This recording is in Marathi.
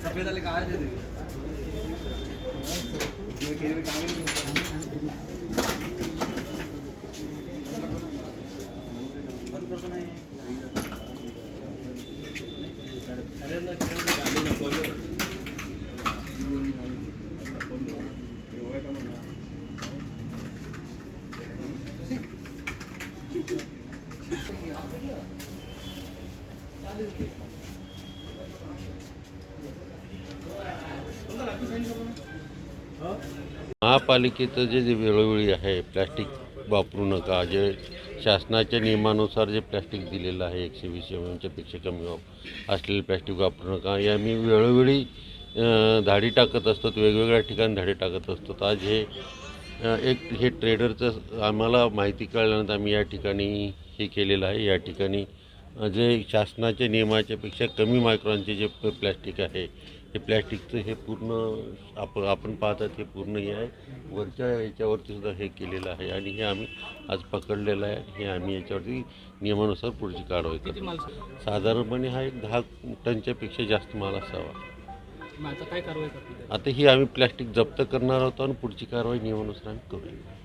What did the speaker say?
सफेद वाले कहा महापालिकेचं जे वेळोवेळी आहे प्लॅस्टिक वापरू नका, जे शासनाच्या नियमानुसार जे प्लॅस्टिक दिलेलं आहे 120 mm पेक्षा कमी असलेले प्लॅस्टिक वापरू नका, या मी वेळोवेळी धाडी टाकत असतो, वेगवेगळ्या ठिकाणी धाडी टाकत असतो. आज हे ट्रेडरचं आम्हाला माहिती कळल्यानंतर आम्ही या ठिकाणी हे केलेलं आहे. या ठिकाणी जे शासनाच्या नियमाच्या पेक्षा कमी मायक्रॉनचे जे प्लॅस्टिक आहे, हे प्लॅस्टिकचं हे पूर्ण आपण पाहतात हे पूर्ण हे आहे, वरच्या याच्यावरती सुद्धा हे केलेलं आहे आणि हे आम्ही आज पकडलेलं आहे. हे आम्ही याच्यावरती नियमानुसार पुढची कारवाई करतो. साधारणपणे हा एक 10 टनच्या पेक्षा जास्त माल असावा. आता काय कारवाई करतो? आता ही आम्ही प्लॅस्टिक जप्त करणार आहोत आणि पुढची कारवाई नियमानुसार आम्ही करूया.